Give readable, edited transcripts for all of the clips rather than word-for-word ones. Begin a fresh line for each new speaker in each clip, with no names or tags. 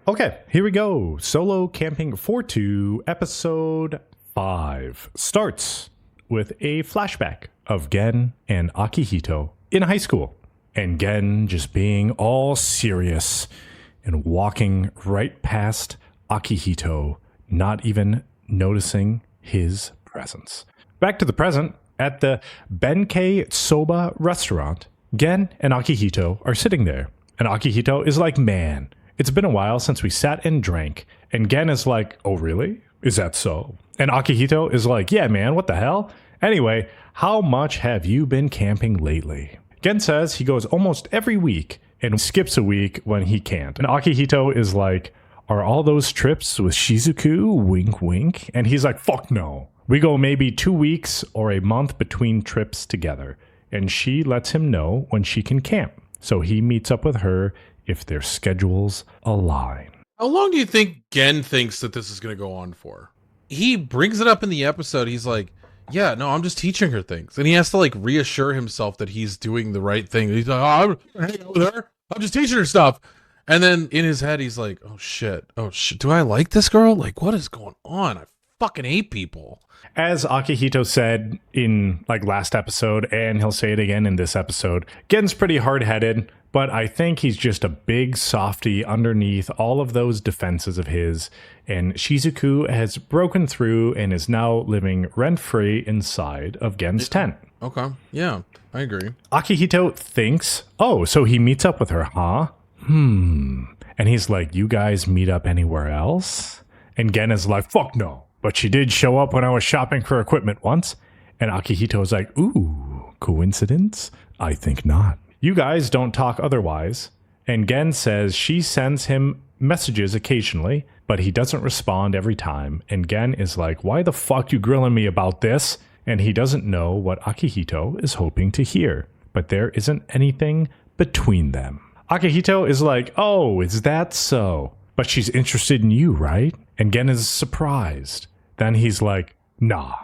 Okay, here we go. Solo Camping 4-2, episode 5 starts with a flashback of Gen and Akihito in high school. And Gen just being all serious and walking right past Akihito, not even noticing his presence. Back to the present, at the Benkei Soba restaurant, Gen and Akihito are sitting there. And Akihito is like, man, it's been a while since we sat and drank. And Gen is like, oh, really? Is that so? And Akihito is like, yeah, man, what the hell? Anyway, how much have you been camping lately? Gen says he goes almost every week and skips a week when he can't. And Akihito is like, are all those trips with Shizuku? Wink, wink. And he's like, fuck no. We go maybe 2 weeks or a month between trips together. And she lets him know when she can camp. So he meets up with her if their schedules align.
How long do you think Gen thinks that this is going to go on for? He brings it up in the episode. He's like, yeah, no, I'm just teaching her things. And he has to like reassure himself that he's doing the right thing. He's like, oh, I'm hanging out with her. I'm just teaching her stuff. And then in his head, he's like, oh shit. Do I like this girl? Like, what is going on? I fucking hate people.
As Akihito said in like last episode, and he'll say it again in this episode, Gen's pretty hard-headed, but I think he's just a big softy underneath all of those defenses of his, and Shizuku has broken through and is now living rent-free inside of Gen's tent.
Okay, yeah, I agree.
Akihito thinks, oh, so he meets up with her, huh? And he's like, you guys meet up anywhere else? And Gen is like, fuck no. But she did show up when I was shopping for equipment once. And Akihito's like, ooh, coincidence? I think not. You guys don't talk otherwise. And Gen says she sends him messages occasionally, but he doesn't respond every time. And Gen is like, why the fuck you grilling me about this? And he doesn't know what Akihito is hoping to hear. But there isn't anything between them. Akihito is like, oh, is that so? But she's interested in you, right? And Gen is surprised. Then he's like, nah,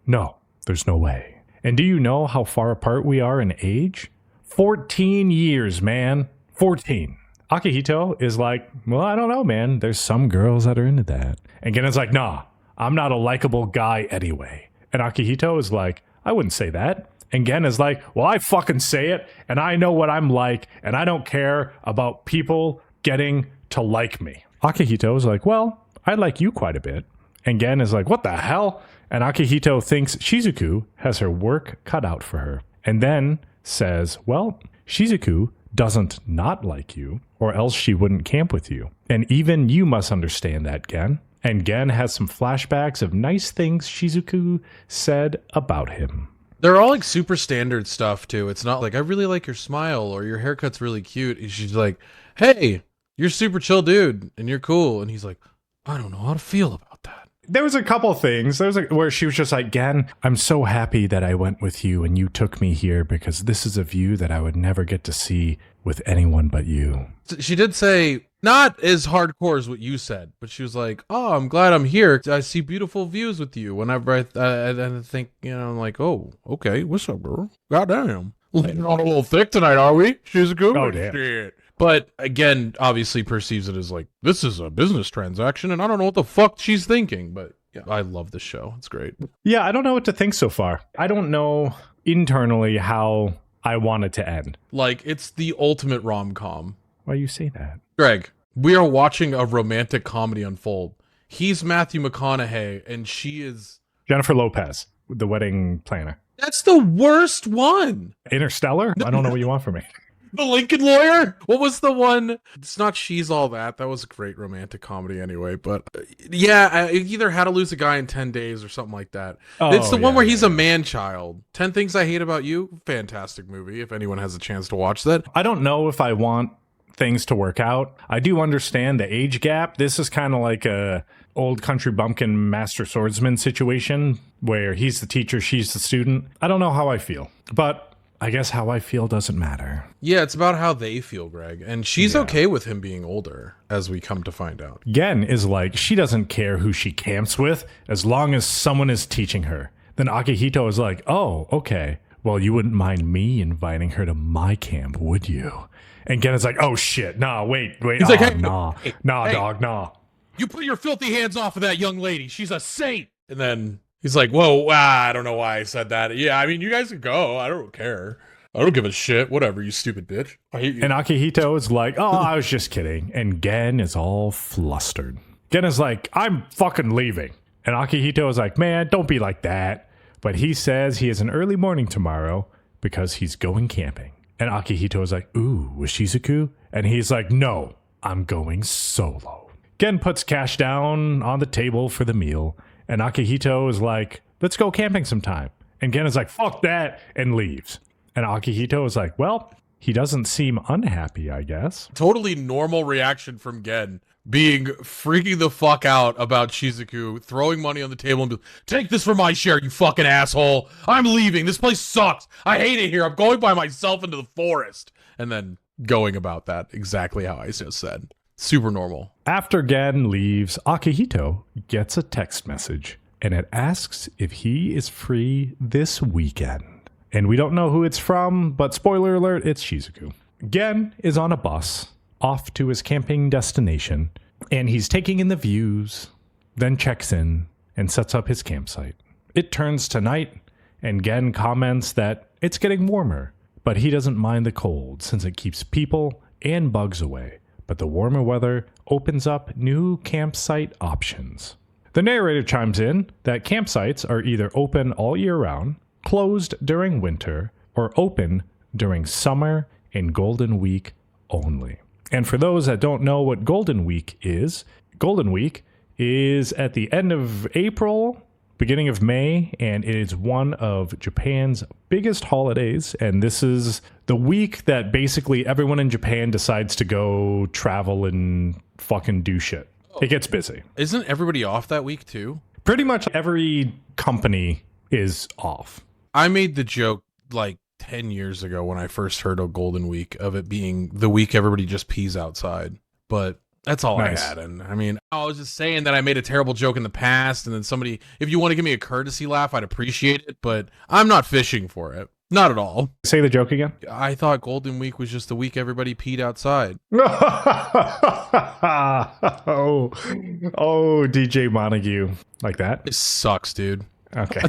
no, there's no way. And do you know how far apart we are in age? 14 years, man. 14. Akihito is like, well, I don't know, man. There's some girls that are into that. And Gen is like, nah, I'm not a likable guy anyway. And Akihito is like, I wouldn't say that. And Gen is like, well, I fucking say it, and I know what I'm like, and I don't care about people getting to like me. Akihito is like, well, I like you quite a bit. And Gen is like, what the hell? And Akihito thinks Shizuku has her work cut out for her. And then says, well, Shizuku doesn't not like you, or else she wouldn't camp with you. And even you must understand that, Gen. And Gen has some flashbacks of nice things Shizuku said about him.
They're all like super standard stuff too. It's not like, I really like your smile or your haircut's really cute. And she's like, hey, you're super chill dude and you're cool. And he's like, I don't know how to feel about that.
There was a couple things. There was where she was just like, Gen, I'm so happy that I went with you and you took me here because this is a view that I would never get to see with anyone but you.
She did say, not as hardcore as what you said, but she was like, oh, I'm glad I'm here. I see beautiful views with you. Whenever I think, I'm like, oh, okay, what's up, bro? Goddamn. Laying on a little thick tonight, are we? She's a good
Oh,
one.
damn.
Shit. But again, obviously perceives it as like, this is a business transaction, and I don't know what the fuck she's thinking, but yeah, I love this show. It's great.
Yeah, I don't know what to think so far. I don't know internally how I want it to end.
Like, it's the ultimate rom-com.
Why you say that?
Greg, we are watching a romantic comedy unfold. He's Matthew McConaughey, and she is
Jennifer Lopez, the wedding planner.
That's the worst one.
Interstellar? I don't know what you want from me.
The Lincoln Lawyer? What was the one? It's not She's All That. That was a great romantic comedy anyway. But yeah, either How to Lose a Guy in 10 Days or something like that. It's the one where he's a man-child. 10 Things I Hate About You. Fantastic movie if anyone has a chance to watch that.
I don't know if I want things to work out. I do understand the age gap. This is kind of like a old country bumpkin master swordsman situation where he's the teacher, she's the student. I don't know how I feel, but I guess how I feel doesn't matter.
Yeah, it's about how they feel, Greg. And she's okay with him being older, as we come to find out.
Gen is like, she doesn't care who she camps with as long as someone is teaching her. Then Akihito is like, oh, okay. Well, you wouldn't mind me inviting her to my camp, would you? And Gen is like, oh shit, nah, wait.
He's like, hey,
nah,
hey,
dog, nah.
You put your filthy hands off of that young lady. She's a saint. And then he's like, whoa, I don't know why I said that. Yeah, I mean, you guys can go. I don't care. I don't give a shit. Whatever, you stupid bitch. I hate you.
And Akihito is like, oh, I was just kidding. And Gen is all flustered. Gen is like, I'm fucking leaving. And Akihito is like, man, don't be like that. But he says he has an early morning tomorrow because he's going camping. And Akihito is like, ooh, with Shizuku? And he's like, no, I'm going solo. Gen puts cash down on the table for the meal. And Akihito is like, let's go camping sometime. And Gen is like, fuck that, and leaves. And Akihito is like, well, he doesn't seem unhappy, I guess.
Totally normal reaction from Gen, being freaking the fuck out about Shizuku, throwing money on the table and be, take this for my share, you fucking asshole. I'm leaving. This place sucks. I hate it here. I'm going by myself into the forest. And then going about that exactly how I just said. Super normal.
After Gen leaves, Akihito gets a text message, and it asks if he is free this weekend. And we don't know who it's from, but spoiler alert, it's Shizuku. Gen is on a bus off to his camping destination, and he's taking in the views, then checks in and sets up his campsite. It turns to night, and Gen comments that it's getting warmer, but he doesn't mind the cold since it keeps people and bugs away. But the warmer weather opens up new campsite options. The narrator chimes in that campsites are either open all year round, closed during winter, or open during summer and Golden Week only. And for those that don't know what Golden Week is at the end of April, beginning of May, and it is one of Japan's biggest holidays. And this is the week that basically everyone in Japan decides to go travel and fucking do shit. It gets busy.
Isn't everybody off that week too?
Pretty much every company is off.
I made the joke like 10 years ago when I first heard of Golden Week of it being the week everybody just pees outside. But that's all
Nice.
I had. And I mean, I was just saying that I made a terrible joke in the past. And then somebody, if you want to give me a courtesy laugh, I'd appreciate it. But I'm not fishing for it. Not at all.
Say the joke again.
I thought Golden Week was just the week everybody peed outside.
oh, DJ Montague. Like that?
It sucks, dude.
Okay.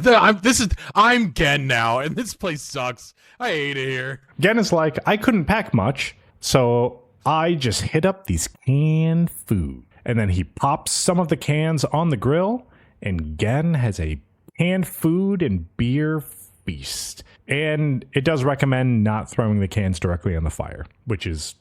I'm Gen now, and this place sucks. I hate it here.
Gen is like, I couldn't pack much, so I just hit up these canned food. And then he pops some of the cans on the grill, and Gen has a canned food and beer feast. And it does recommend not throwing the cans directly on the fire, which is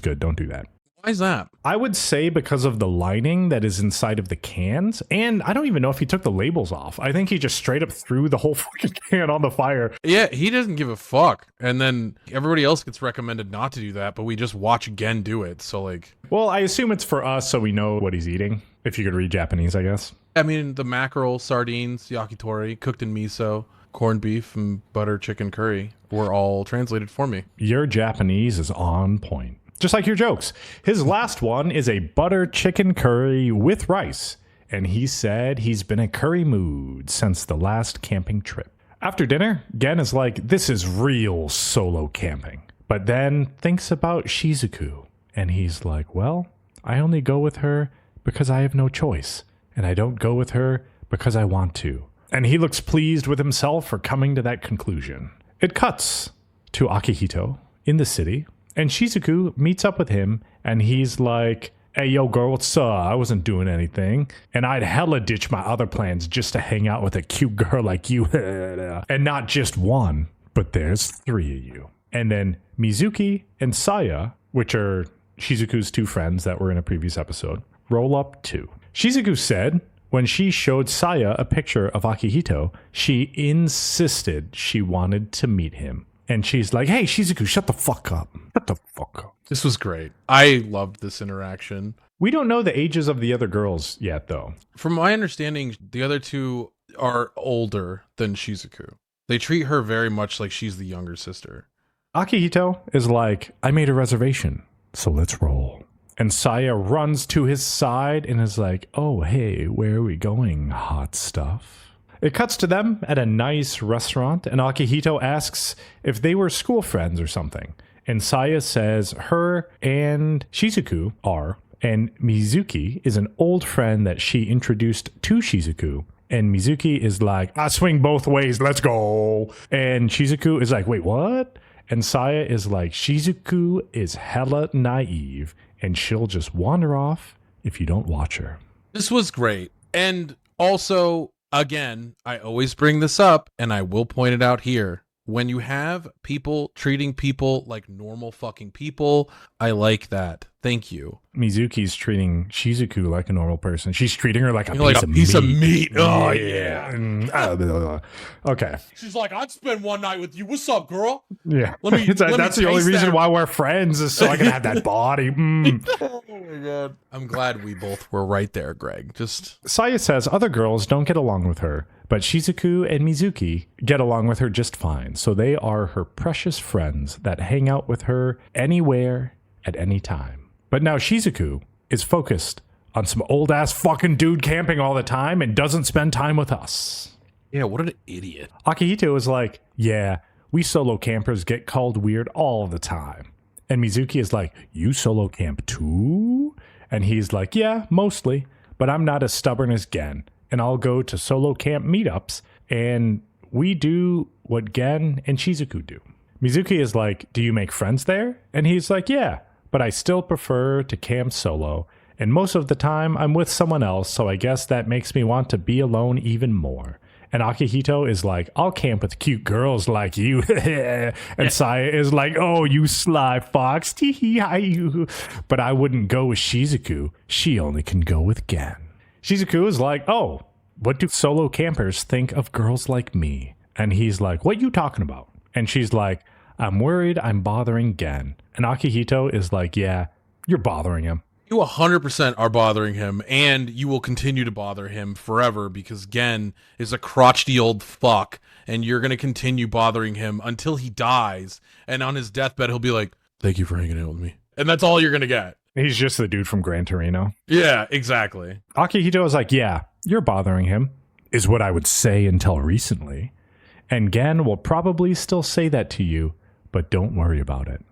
good. Don't do that.
Why is that?
I would say because of the lining that is inside of the cans. And I don't even know if he took the labels off. I think he just straight up threw the whole fucking can on the fire.
Yeah, he doesn't give a fuck. And then everybody else gets recommended not to do that, but we just watch Gen do it. So like,
Well, I assume it's for us so we know what he's eating. If you could read Japanese, I guess.
I mean, the mackerel, sardines, yakitori, cooked in miso, corned beef, and butter chicken curry were all translated for me.
Your Japanese is on point. Just like your jokes. His last one is a butter chicken curry with rice. And he said he's been in curry mood since the last camping trip. After dinner, Gen is like, this is real solo camping. But then thinks about Shizuku. And he's like, well, I only go with her because I have no choice. And I don't go with her because I want to. And he looks pleased with himself for coming to that conclusion. It cuts to Akihito in the city. And Shizuku meets up with him, and he's like, hey, yo, girl, what's up? I wasn't doing anything. And I'd hella ditch my other plans just to hang out with a cute girl like you. And not just one, but there's 3 of you. And then Mizuki and Saya, which are Shizuku's 2 friends that were in a previous episode, roll up too. Shizuku said when she showed Saya a picture of Akihito, she insisted she wanted to meet him. And she's like, hey, Shizuku, shut the fuck up. Shut the fuck up.
This was great. I loved this interaction.
We don't know the ages of the other girls yet, though.
From my understanding, the other 2 are older than Shizuku. They treat her very much like she's the younger sister.
Akihito is like, I made a reservation, so let's roll. And Saya runs to his side and is like, oh, hey, where are we going, hot stuff? It cuts to them at a nice restaurant, and Akihito asks if they were school friends or something. And Saya says her and Shizuku are, and Mizuki is an old friend that she introduced to Shizuku. And Mizuki is like, I swing both ways, let's go. And Shizuku is like, wait, what? And Saya is like, Shizuku is hella naive, and she'll just wander off if you don't watch her.
This was great. And also, again, I always bring this up, and I will point it out here. When you have people treating people like normal fucking people, I like that. Thank you.
Mizuki's treating Shizuku like a normal person. She's treating her like a
piece of meat. Oh, yeah.
Okay.
She's like, I'd spend one night with you. What's up, girl?
Yeah.
Let
that's the only reason why we're friends is so I can have that body.
Oh, my God. I'm glad we both were right there, Greg.
Saya says other girls don't get along with her, but Shizuku and Mizuki get along with her just fine. So they are her precious friends that hang out with her anywhere at any time. But now Shizuku is focused on some old ass fucking dude camping all the time and doesn't spend time with us.
Yeah, what an idiot.
Akihito is like, yeah, we solo campers get called weird all the time. And Mizuki is like, you solo camp too? And he's like, yeah, mostly, but I'm not as stubborn as Gen. And I'll go to solo camp meetups and we do what Gen and Shizuku do. Mizuki is like, do you make friends there? And he's like, yeah, but I still prefer to camp solo. And most of the time I'm with someone else, so I guess that makes me want to be alone even more. And Akihito is like, I'll camp with cute girls like you. And Saya is like, oh, you sly fox. But I wouldn't go with Shizuku. She only can go with Gen. Shizuku is like, oh, what do solo campers think of girls like me? And he's like, what you talking about? And she's like, I'm worried I'm bothering Gen. And Akihito is like, yeah, you're bothering him.
You 100% are bothering him, and you will continue to bother him forever because Gen is a crotchety old fuck, and you're going to continue bothering him until he dies. And on his deathbed, he'll be like, thank you for hanging out with me. And that's all you're going to get.
He's just the dude from Gran Torino.
Yeah, exactly.
Akihito is like, yeah, you're bothering him, is what I would say until recently. And Gen will probably still say that to you, but don't worry about it.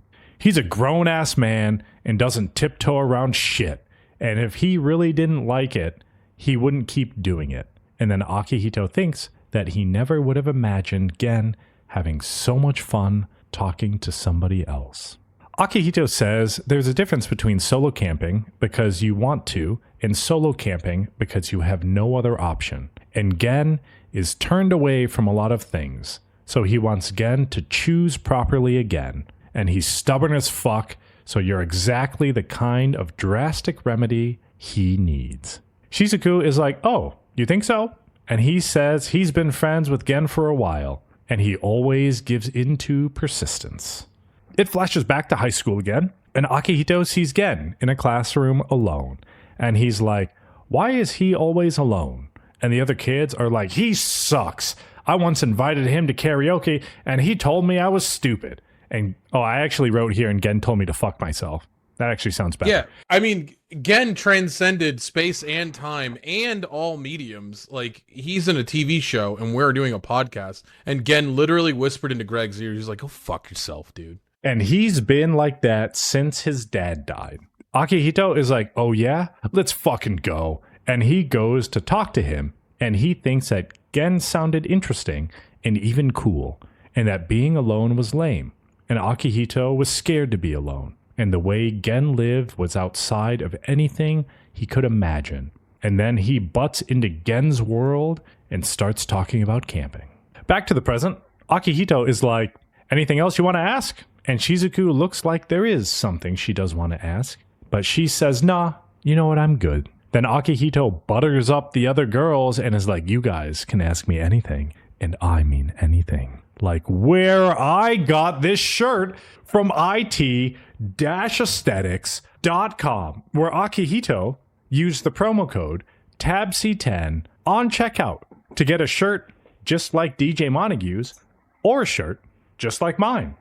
He's a grown-ass man and doesn't tiptoe around shit. And if he really didn't like it, he wouldn't keep doing it. And then Akihito thinks that he never would have imagined Gen having so much fun talking to somebody else. Akihito says there's a difference between solo camping because you want to and solo camping because you have no other option. And Gen is turned away from a lot of things. So he wants Gen to choose properly again. And he's stubborn as fuck, so you're exactly the kind of drastic remedy he needs. Shizuku is like, oh, you think so? And he says he's been friends with Gen for a while, and he always gives into persistence. It flashes back to high school again, and Akihito sees Gen in a classroom alone. And he's like, why is he always alone? And the other kids are like, he sucks. I once invited him to karaoke, and he told me I was stupid. And, I actually wrote here, and Gen told me to fuck myself. That actually sounds better.
Yeah, I mean, Gen transcended space and time and all mediums. Like, he's in a TV show, and we're doing a podcast. And Gen literally whispered into Greg's ear, he's like, go fuck yourself, dude.
And he's been like that since his dad died. Akihito is like, oh yeah? Let's fucking go. And he goes to talk to him, and he thinks that Gen sounded interesting and even cool, and that being alone was lame. And Akihito was scared to be alone, and the way Gen lived was outside of anything he could imagine. And then he butts into Gen's world and starts talking about camping. Back to the present, Akihito is like, anything else you want to ask? And Shizuku looks like there is something she does want to ask, but she says, nah, you know what, I'm good. Then Akihito butters up the other girls and is like, you guys can ask me anything, and I mean anything. Like where I got this shirt from it-aesthetics.com, where Akihito used the promo code TABC10 on checkout to get a shirt just like DJ Montague's or a shirt just like mine.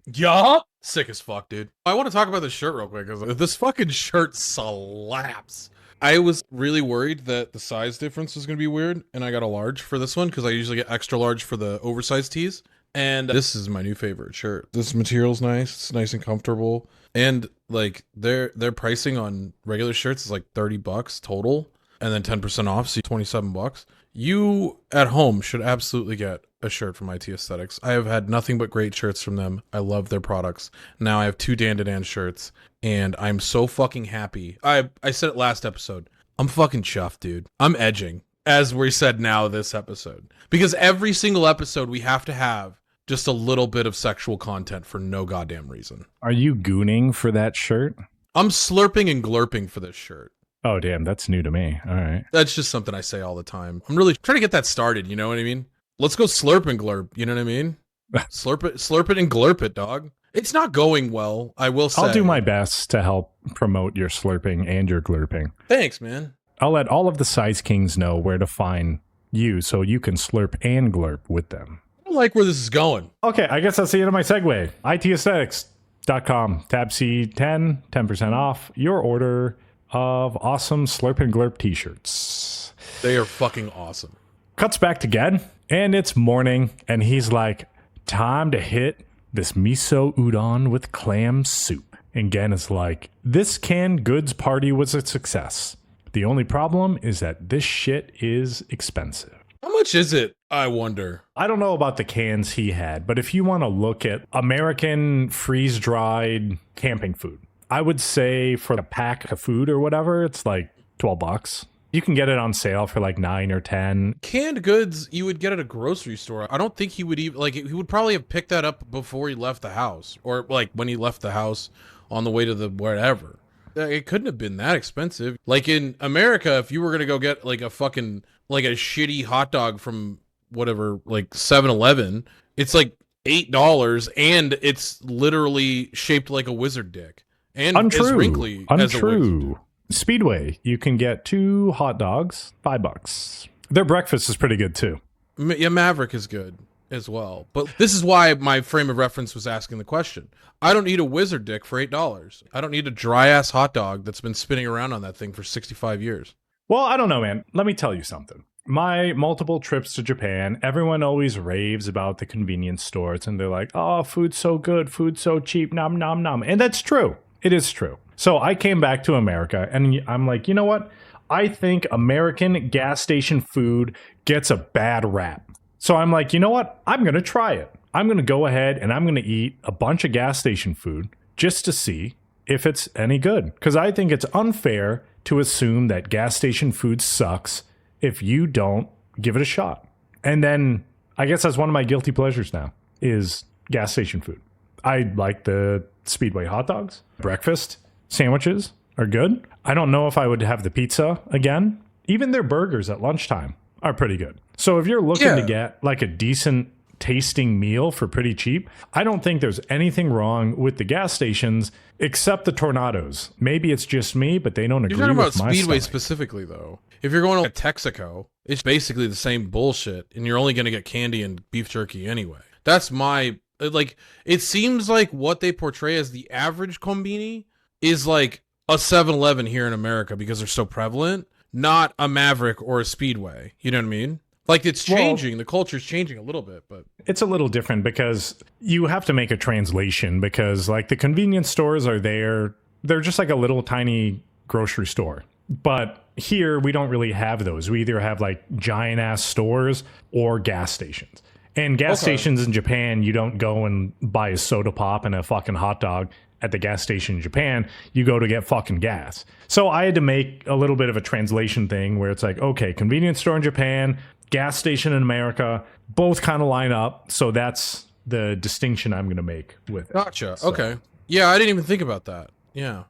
Yeah? Sick as fuck, dude. I want to talk about this shirt real quick because this fucking shirt slaps. I was really worried that the size difference was going to be weird, and I got a large for this one because I usually get extra large for the oversized tees. And this is my new favorite shirt. This material's nice. It's nice and comfortable. And like their pricing on regular shirts is like $30 total, and then 10% off, so $27. You at home should absolutely get a shirt from IT Aesthetics. I have had nothing but great shirts from them. I love their products. Now I have 2 Dan to Dan shirts, and I'm so fucking happy. I said it last episode. I'm fucking chuffed, dude. I'm edging, as we said now this episode. Because every single episode we have to have just a little bit of sexual content for no goddamn reason.
Are you gooning for that shirt?
I'm slurping and glurping for this shirt.
Oh, damn, that's new to me. All right.
That's just something I say all the time. I'm really trying to get that started, you know what I mean? Let's go slurp and glurp, you know what I mean? slurp it and glurp it, dog. It's not going well, I will say.
I'll do my best to help promote your slurping and your glurping.
Thanks, man.
I'll let all of the Size Kings know where to find you so you can slurp and glurp with them.
I don't like where this is going.
Okay, I guess that's the end of my segue. ITaesthetics.com, tab C10, 10% off your order of awesome Slurp and Glurp t-shirts.
They are fucking awesome.
Cuts back to Gen, and it's morning, and he's like, time to hit this miso udon with clam soup. And Gen is like, this canned goods party was a success. The only problem is that this shit is expensive.
How much is it, I wonder?
I don't know about the cans he had, but if you want to look at American freeze-dried camping food, I would say for a pack of food or whatever, it's like $12. You can get it on sale for like 9 or 10.
Canned goods you would get at a grocery store. I don't think he would even, like, he would probably have picked that up before he left the house, or like when he left the house on the way to the wherever. It couldn't have been that expensive. Like in America, if you were gonna go get like a fucking, like a shitty hot dog from whatever, like 7-Eleven, it's like $8, and it's literally shaped like a wizard dick. And
Untrue.
as wrinkly as a wizard.
Untrue. Speedway, you can get 2 hot dogs, $5. Their breakfast is pretty good too.
Yeah, Maverick is good as well. But this is why my frame of reference was asking the question. I don't need a wizard dick for $8. I don't need a dry ass hot dog that's been spinning around on that thing for 65 years.
Well, I don't know, man. Let me tell you something. My multiple trips to Japan, everyone always raves about the convenience stores, and they're like, oh, food's so good, food's so cheap, nom, nom, nom. And that's true. It is true. So I came back to America, and I'm like, you know what? I think American gas station food gets a bad rap. So I'm like, you know what? I'm going to try it. I'm going to go ahead and I'm going to eat a bunch of gas station food just to see if it's any good. Because I think it's unfair to assume that gas station food sucks if you don't give it a shot. And then I guess that's one of my guilty pleasures now is gas station food. I like the Speedway hot dogs. Breakfast sandwiches are good. I don't know if I would have the pizza again. Even their burgers at lunchtime are pretty good. So if you're looking to get like a decent tasting meal for pretty cheap, I don't think there's anything wrong with the gas stations except the Tornados. Maybe it's just me, but they don't agree with my
You're talking about Speedway
stomach.
Specifically, though. If you're going to Texaco, it's basically the same bullshit, and you're only going to get candy and beef jerky anyway. That's my, like, it seems like what they portray as the average combini is like a 7-Eleven here in America because they're so prevalent, not a Maverick or a Speedway. You know what I mean? Like, it's changing. The culture's changing a little bit, but
it's a little different because you have to make a translation because like the convenience stores are there. They're just like a little tiny grocery store. But here we don't really have those. We either have like giant ass stores or gas stations. And gas stations in Japan, you don't go and buy a soda pop and a fucking hot dog at the gas station in Japan. You go to get fucking gas. So I had to make a little bit of a translation thing where it's like, okay, convenience store in Japan, gas station in America, both kind of line up. So that's the distinction I'm going to make with it.
Gotcha.
So,
Okay. Yeah, I didn't even think about that. Yeah.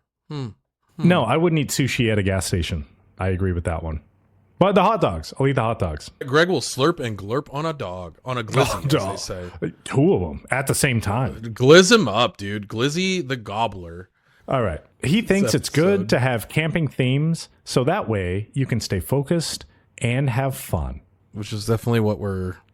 No, I wouldn't eat sushi at a gas station. I agree with that one. But the hot dogs, I'll eat the hot dogs.
Greg will slurp and glurp on a dog, on a glizzy, as they say.
2 of them at the same time.
Glizz him up, dude. Glizzy the gobbler.
All right. He thinks it's good
episode.
to have camping themes, so that way you can stay focused and have fun.
Which is definitely what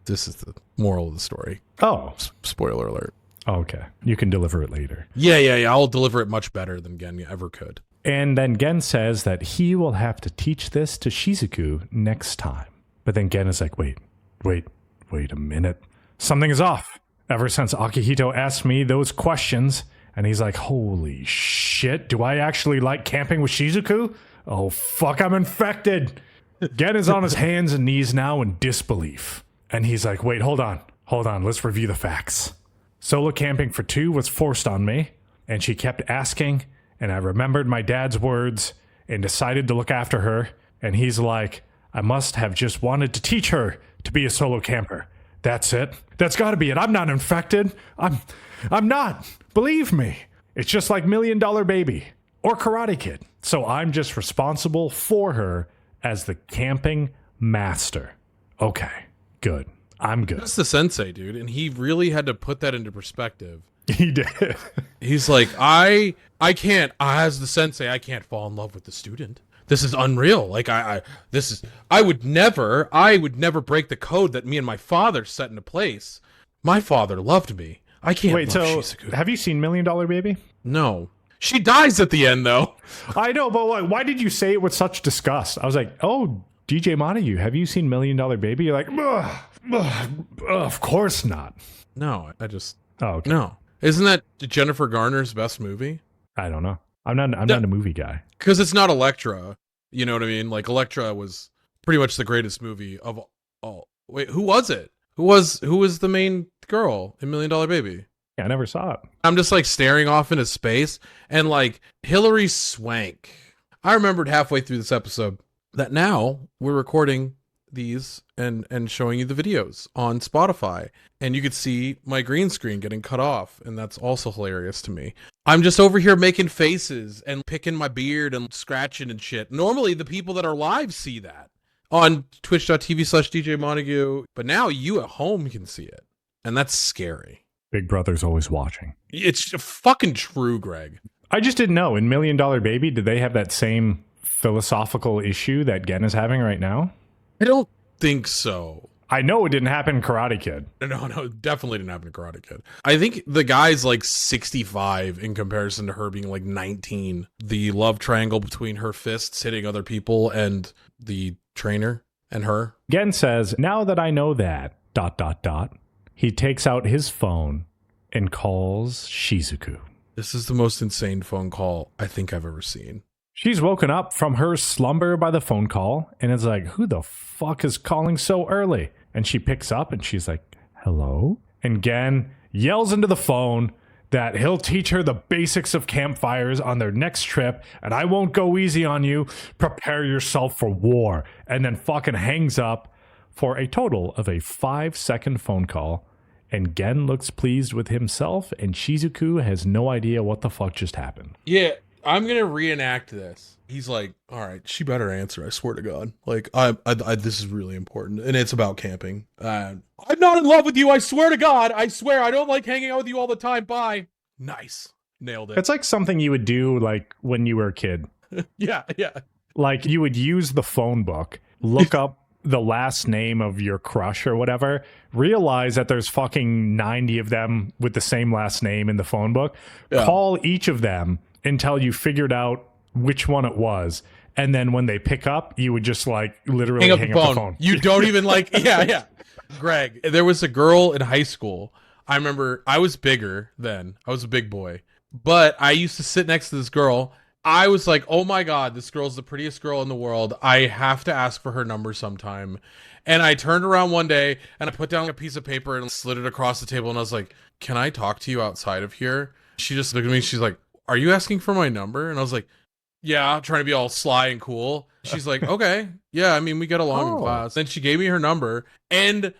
this is the moral of the story.
Oh,
Spoiler alert.
okay. You can deliver it later.
Yeah. I'll deliver it much better than Gen ever could.
And then Gen says that he will have to teach this to Shizuku next time. But then Gen is like, wait a minute. Something is off. ever since Akihito asked me those questions, and he's like, holy shit, do I actually like camping with Shizuku? Oh, fuck, I'm infected. Gen is on his hands and knees now in disbelief. And he's like, wait, hold on, let's review the facts. Solo camping for 2 was forced on me, and she kept asking, and I remembered my dad's words and decided to look after her. And he's like, I must have just wanted to teach her to be a solo camper. That's it. That's gotta be it. I'm not infected. I'm not. Believe me. It's just like $1 Million Baby or Karate Kid. So I'm just responsible for her as the camping master. Okay, good. I'm good.
That's the sensei, dude. And he really had to put that into perspective.
He did.
He's like, I can't, as the sensei, I can't fall in love with the student. This is unreal. Like I would never break the code that me and my father set into place. My father loved me. I can't.
Wait, so
Shizuku.
have you seen $1 Million Baby?
No. She dies at the end, though.
I know, but why did you say it with such disgust? I was like, oh, DJ Montague, have you seen $1 Million Baby? You're like, of course not.
No, I just...
Oh, okay.
No. Isn't that Jennifer Garner's best movie?
I don't know. I'm not a movie guy.
Because it's not Elektra. You know what I mean? Like, Elektra was pretty much the greatest movie of all. Wait, who was it? Who was the main girl in $1 Million Baby?
Yeah, I never saw it.
I'm just like staring off into space, and like Hilary Swank. I remembered halfway through this episode that now we're recording these and showing you the videos on Spotify, and you could see my green screen getting cut off, and that's also hilarious to me. I'm just over here making faces and picking my beard and scratching and shit. Normally the people that are live see that on twitch.tv/DJ Montague, but now you at home can see it, and that's scary.
Big Brother's always watching.
It's fucking true, Greg.
I just didn't know. In $1 Million Baby, did they have that same philosophical issue that Gen is having right now?
I don't think so.
I know it didn't happen in Karate Kid.
No, definitely didn't happen to Karate Kid. I think the guy's like 65 in comparison to her being like 19. The love triangle between her fists hitting other people and the trainer and her.
Gen says, now that I know that, ... He takes out his phone and calls Shizuku.
This is the most insane phone call I think I've ever seen.
She's woken up from her slumber by the phone call and is like, who the fuck is calling so early? And she picks up and she's like, hello? And Gen yells into the phone that he'll teach her the basics of campfires on their next trip, and I won't go easy on you. Prepare yourself for war. And then fucking hangs up for a total of a 5-second phone call. And Gen looks pleased with himself, and Shizuku has no idea what the fuck just happened.
Yeah, I'm gonna reenact this. He's like, all right, she better answer, I swear to God. Like, I this is really important, and it's about camping. I'm not in love with you, I swear to God. I swear, I don't like hanging out with you all the time. Bye. Nice. Nailed it.
It's like something you would do, like, when you were a kid.
Yeah.
Like, you would use the phone book, look up the last name of your crush or whatever, realize that there's fucking 90 of them with the same last name in the phone book, call each of them until you figured out which one it was, and then when they pick up, you would just like literally hang up the phone.
You don't even like, yeah. Greg, there was a girl in high school. I remember I was bigger then. I was a big boy, but I used to sit next to this girl. I was like, oh my God, this girl's the prettiest girl in the world. I have to ask for her number sometime. And I turned around one day and I put down a piece of paper and slid it across the table. And I was like, can I talk to you outside of here? She just looked at me. She's like, are you asking for my number? And I was like, yeah, trying to be all sly and cool. She's like, okay. Yeah, I mean, we get along in class. Then she gave me her number. And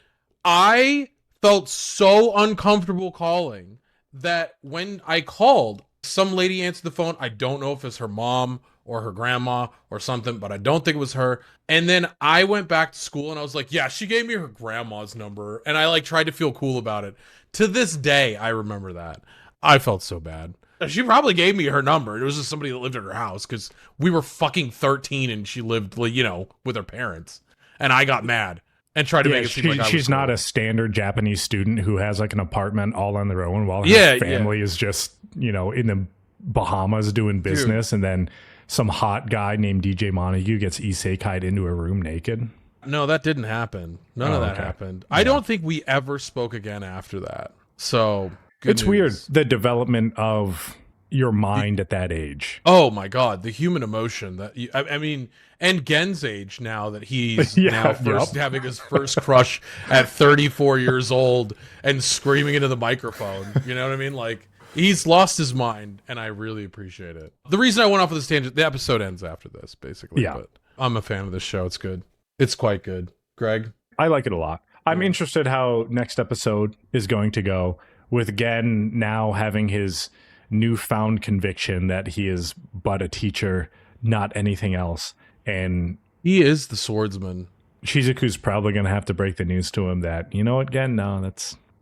I felt so uncomfortable calling that when I called, some lady answered the phone. I don't know if it's her mom or her grandma or something, but I don't think it was her. And then I went back to school and I was like, yeah, she gave me her grandma's number. And I like tried to feel cool about it. To this day, I remember that. I felt so bad. She probably gave me her number. It was just somebody that lived at her house because we were fucking 13 and she lived, you know, with her parents. And I got mad and tried to make it seem like
she's not
cool.
a standard Japanese student who has like an apartment all on their own while her family is just, you know, in the Bahamas doing business. Dude. And then some hot guy named DJ Montague gets isekai'd into a room naked.
No, that didn't happen. None of that happened. Yeah. I don't think we ever spoke again after that. So good
It's weird,
news.
the development of your mind at that age.
Oh my god, the human emotion that I mean, and Gen's age now that he's
Yeah,
now first
yep.
having his first crush at 34 years old and screaming into the microphone. You know what I mean? Like he's lost his mind, and I really appreciate it. The reason I went off of this tangent, the episode ends after this, basically.
Yeah.
But I'm a fan of this show. It's good. It's quite good. Greg?
I like it a lot. I'm
Yeah.
interested how next episode is going to go, with Gen now having his newfound conviction that he is but a teacher, not anything else. And
He is the swordsman.
Shizuku's probably going to have to break the news to him that, you know what, Gen, no,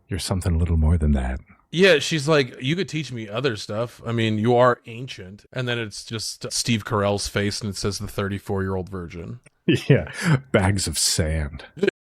you're something a little more than that.
Yeah, she's like, you could teach me other stuff. I mean, you are ancient. And then it's just Steve Carell's face and it says the 34-year-old virgin.
Yeah, bags of sand.